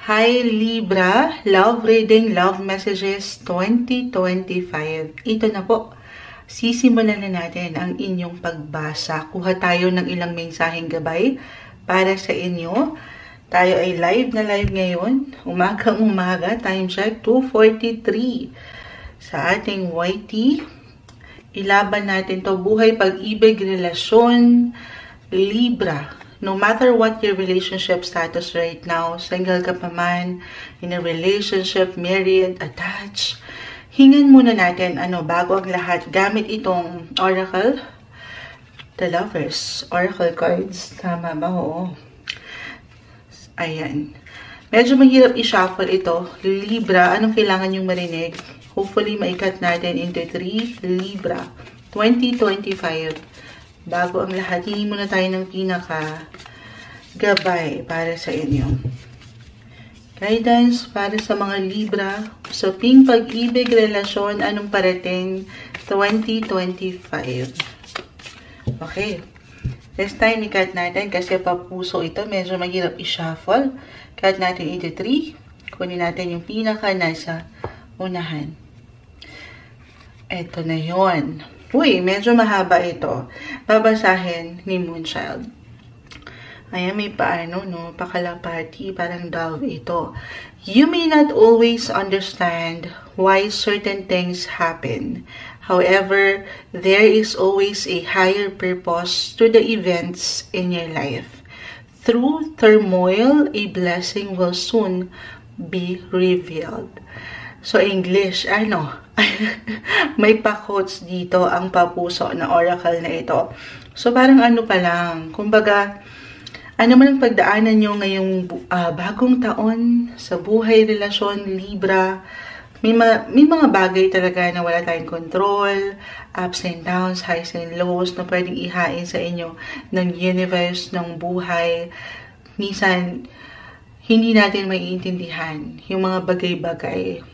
Hi Libra, love reading, love messages 2025. Ito na po. Sisimulan na natin ang inyong pagbasa. Kuha tayo ng ilang mensaheng gabay para sa inyo. Tayo ay live na live ngayon. Umagang-umaga, time check 2:43 sa ating YT. Ilaban natin to buhay, pag-ibig, relasyon, Libra. No matter what your relationship status right now, single ka pa man, in a relationship, married, attached, hingan muna natin, bago ang lahat, gamit itong Oracle, the Lovers, Oracle cards. Tama ba? Oo. Ayan. Medyo mahirap i-shuffle ito. Libra, anong kailangan yung marinig? Hopefully, maikat natin into 3 Libra 2025. Bago ang lahat, hingi muna tayo ng pinaka gabay para sa inyo. Guidance para sa mga Libra, usaping pag-ibig, relasyon, anong parating 2025. Okay. This time, i-cut natin kasi papuso ito. Medyo mahirap i-shuffle. Cut natin into 3. Kunin natin yung pinaka nasa unahan. Ito na yon. Uy, medyo mahaba ito. Babasahin ni Moonchild. Ayan, may paano, no? Pakalapati, parang dove ito. You may not always understand why certain things happen. However, there is always a higher purpose to the events in your life. Through turmoil, a blessing will soon be revealed. So, English, may pa-quotes dito ang papuso na oracle na ito. So, parang pa lang, kumbaga, man ang pagdaanan nyo ngayong bagong taon sa buhay, relasyon, Libra, may mga bagay talaga na wala tayong control, ups and downs, highs and lows, na pwedeng ihain sa inyo ng universe, ng buhay. Minsan, hindi natin maiintindihan yung mga bagay-bagay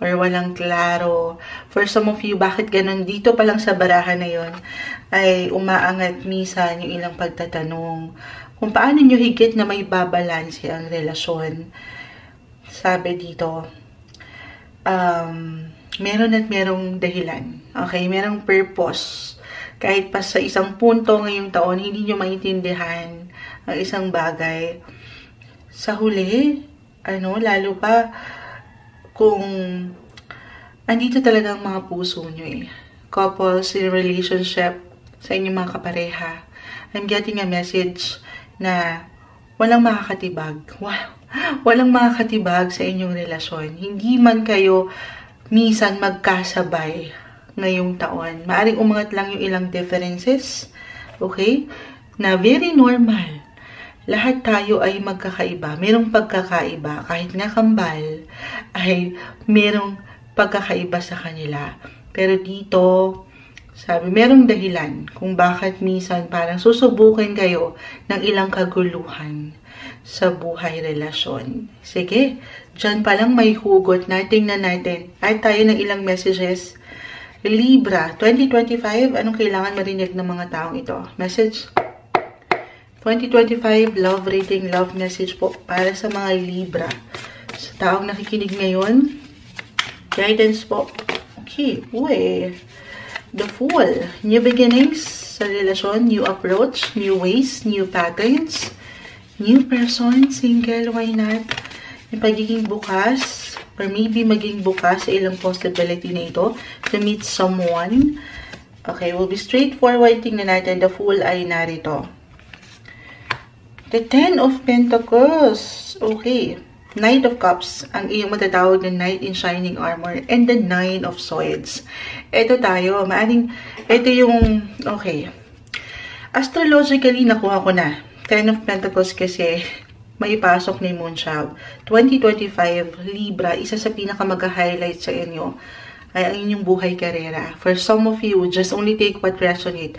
or walang klaro. For some of you, bakit ganun? Dito pa lang sa barahan na yon ay umaangat minsan yung ilang pagtatanong kung paano nyo higit na may babalanse ang relasyon. Sabi dito, meron at merong dahilan. Okay? Merong purpose. Kahit pa sa isang punto ngayong taon, hindi nyo maintindihan ang isang bagay. Sa huli, lalo pa, kung andito talagang mga puso nyo couples in relationship, sa inyong mga kapareha, I'm getting a message na walang makakatibag. Wow! Walang makakatibag sa inyong relasyon. Hindi man kayo minsan magkasabay ngayong taon. Maaring umangat lang yung ilang differences. Okay? Na very normal. Lahat tayo ay magkakaiba. Merong pagkakaiba. Kahit nga kambal, ay merong pagkakaiba sa kanila. Pero dito, sabi, merong dahilan kung bakit minsan parang susubukin kayo ng ilang kaguluhan sa buhay relasyon. Sige, dyan palang may hugot na. Tingnan natin. Ay tayo ng ilang messages. Libra, 2025, anong kailangan marinig ng mga taong ito? Message 2025, love reading, love message po para sa mga Libra. Sa taong nakikinig ngayon, guidance po. Okay, uy. The Fool. New beginnings sa relasyon, new approach, new ways, new patterns, new person, single, why not? Yung pagiging bukas, or maybe maging bukas sa ilang possibility na ito to meet someone. Okay, we'll be straightforward. Tingnan natin, the Fool ay narito. The Ten of Pentacles. Okay. Knight of Cups, ang iyong matatawag na Knight in Shining Armor, and the Nine of Swords. Ito tayo, ito yung, okay. Astrologically, nakuha ko na. Ten of Pentacles kasi, may pasok ni Moonchild. 2025, Libra, isa sa pinaka-mag-highlight sa inyo, ay ang inyong buhay karera. For some of you, just only take what resonate.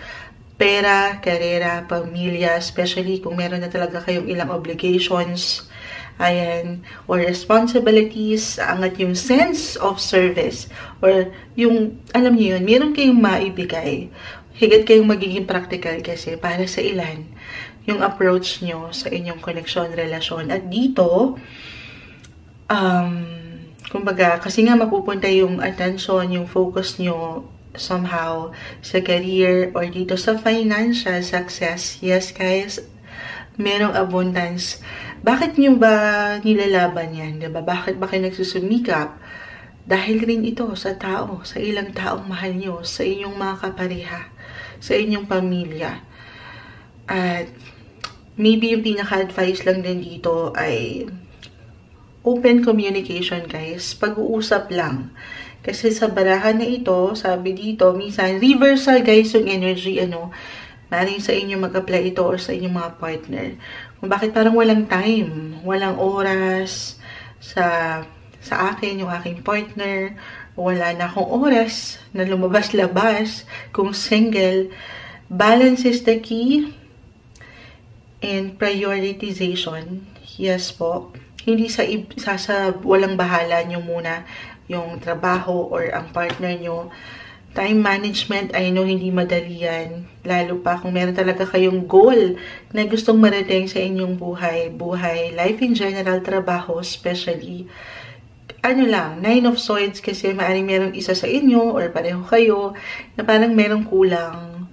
Pera, karera, pamilya, especially kung meron na talaga kayong ilang obligations, ayan, or responsibilities, angat yung sense of service, or yung, alam niyo yun, meron kayong maibigay, higit kayong magiging practical kasi para sa ilan, yung approach nyo sa inyong connection, relasyon. At dito, kumbaga, kasi nga mapupunta yung attention, yung focus nyo somehow sa career or dito sa financial success. Yes, guys, merong abundance. Bakit nyo ba nilalaban yan? Diba? Bakit ba kayo nagsusumikap? Dahil rin ito sa tao, sa ilang taong mahal nyo, sa inyong mga kapareha, sa inyong pamilya. At maybe yung pinaka-advice lang din dito ay open communication, guys. Pag-uusap lang. Kasi sa barahan na ito, sabi dito, minsan, reversal, guys, yung energy, maring sa inyo mag-apply ito or sa inyong mga partner. Kung bakit parang walang time, walang oras sa akin, yung aking partner, wala na akong oras na lumabas-labas. Kung single, balance is the key and prioritization. Yes po. Hindi sa walang bahala nyo muna yung trabaho or ang partner nyo. Time management, I know hindi madali yan. Lalo pa kung meron talaga kayong goal na gustong marating sa inyong buhay, life in general, trabaho especially. Nine of Swords kasi maaaring merong isa sa inyo or pareho kayo na parang merong kulang.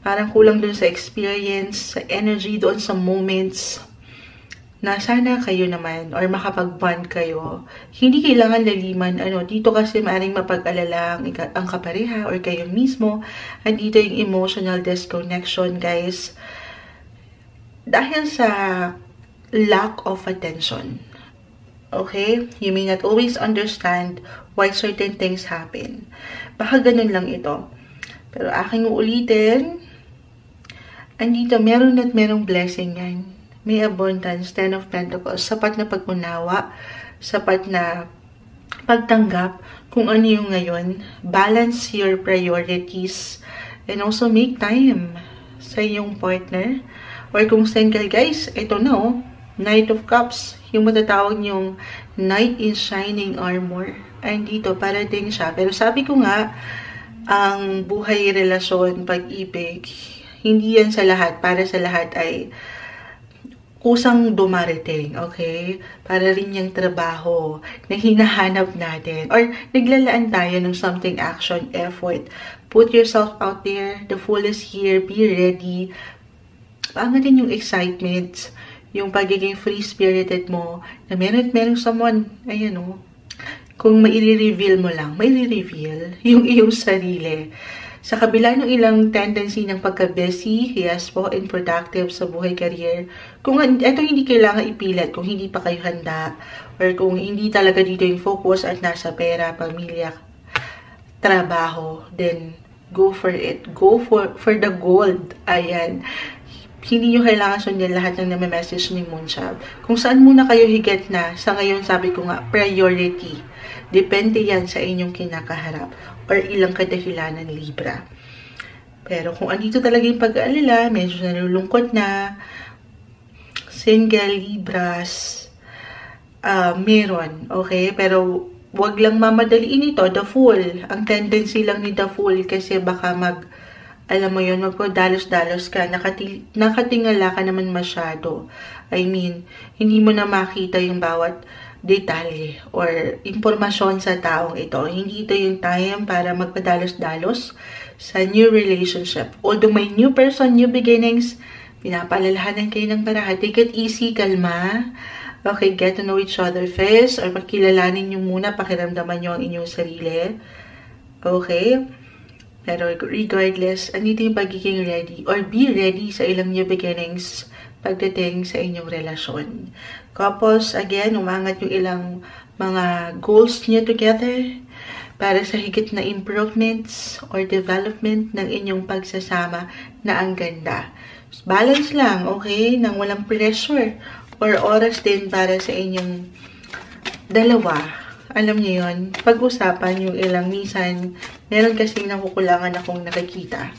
Parang kulang dun sa experience, sa energy, doon sa moments na sana kayo naman or makapag-bond kayo. Hindi kailangan laliman. Dito kasi maaaring mapag-alala ang kapareha or kayo mismo. At dito yung emotional disconnection, guys. Dahil sa lack of attention. Okay? You may not always understand why certain things happen. Baka ganun lang ito. Pero aking uulitin, andito, meron at merong blessing yan. May abundance, 10 of Pentacles, sapat na pag-unawa, sapat na pagtanggap kung ano yung ngayon. Balance your priorities and also make time sa iyong partner. Or kung single, guys, ito na Knight of Cups, yung matatawag niyong Knight in Shining Armor. Ay, dito, parating siya. Pero sabi ko nga, ang buhay, relasyon, pag-ibig, hindi yan sa lahat. Para sa lahat ay kusang dumarating, okay? Para rin yung trabaho na hinahanap natin. Or naglalaan tayo ng something action, effort. Put yourself out there. The Fool is here. Be ready. Paangatin yung excitement, yung pagiging free-spirited mo, na merong someone, kung maire-reveal mo lang, maire-reveal yung iyong sarili. Sa kabila ng ilang tendency ng pagka-busy, yes po, and productive sa buhay, career, kung ito hindi kailangan ipilit, kung hindi pa kayo handa, or kung hindi talaga dito yung focus at nasa pera, pamilya, trabaho, then go for it. Go for the gold. Ayan. Hindi nyo kailangan sundin lahat ng name-message ni Moonshab. Kung saan muna kayo higit na, sa ngayon sabi ko nga, priority. Depende yan sa inyong kinakaharap or ilang kadahilanan, Libra. Pero kung andito talaga yung pag-aalala, medyo nalulungkot na, single, Libras, meron, okay? Pero wag lang mamadaliin ito, the Fool. Ang tendency lang ni the Fool kasi baka alam mo yun, magpadalos-dalos ka, nakatingala ka naman masyado. I mean, hindi mo na makita yung bawat detalye or impormasyon sa taong ito. Hindi ito yung time para magpadalos-dalos sa new relationship. Although may new person, new beginnings, pinapaalalahanan kayo ng baraha. Take it easy, kalma. Okay, get to know each other first or pakilalanin nyo muna, pakiramdaman nyo ang inyong sarili. Okay? Pero regardless, andito yung pagiging ready or be ready sa ilang new beginnings pagdating sa inyong relasyon. Couples, again, umangat yung ilang mga goals niyo together para sa higit na improvements or development ng inyong pagsasama na ang ganda. Balance lang, okay? Nang walang pressure or oras din para sa inyong dalawa. Alam niyo yun, pag-usapan yung ilang minsan, meron kasing nakukulangan akong nakikita.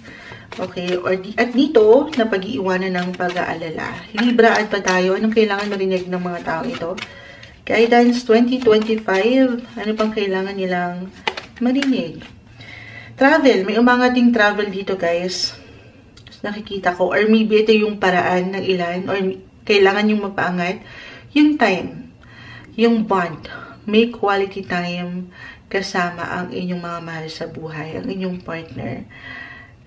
Okay, at dito, na pag-iiwanan ng pag-aalala. Libra, at pa tayo, anong kailangan marinig ng mga tao ito? Guidance 2025, ano pang kailangan nilang marinig? Travel, may umangating travel dito, guys. Nakikita ko, or maybe ito yung paraan ng ilan, or kailangan yung magpaangat, yung time. yung bond. May quality time kasama ang inyong mga mahal sa buhay, ang inyong partner.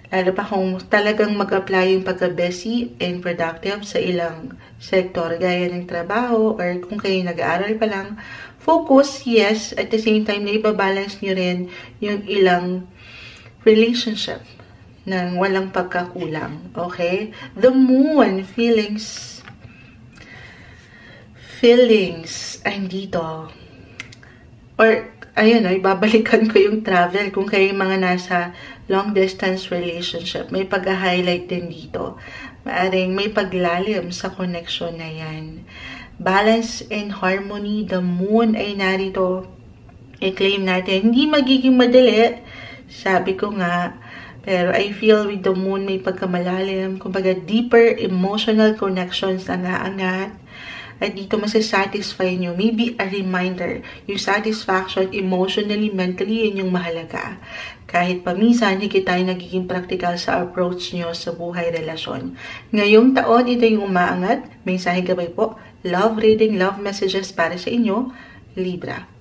Lalo pa kung talagang mag-apply yung pagka-busy and productive sa ilang sektor, gaya ng trabaho, or kung kayo nag-aaral pa lang, focus, yes, at the same time, na ipabalance nyo rin yung ilang relationship ng walang pagkakulang, okay? The moon, feelings, ay dito. Or, ayun, ibabalikan ko yung travel. Kung kayo mga nasa long distance relationship, may pag-highlight din dito. Maaring may paglalim sa connection na yan. Balance and harmony, the moon ay narito. I-claim natin. Hindi magiging madali, sabi ko nga. Pero I feel with the moon may pagkamalalim. Kumbaga, deeper emotional connections ang naangat. At dito masasatisfy nyo. Maybe a reminder. Yung satisfaction, emotionally, mentally, yun yung mahalaga. Kahit paminsan, hindi tayo nagiging practical sa approach nyo sa buhay relasyon. Ngayong taon, ito yung umaangat. Mensahe gabay po. Love reading, love messages para sa inyo, Libra.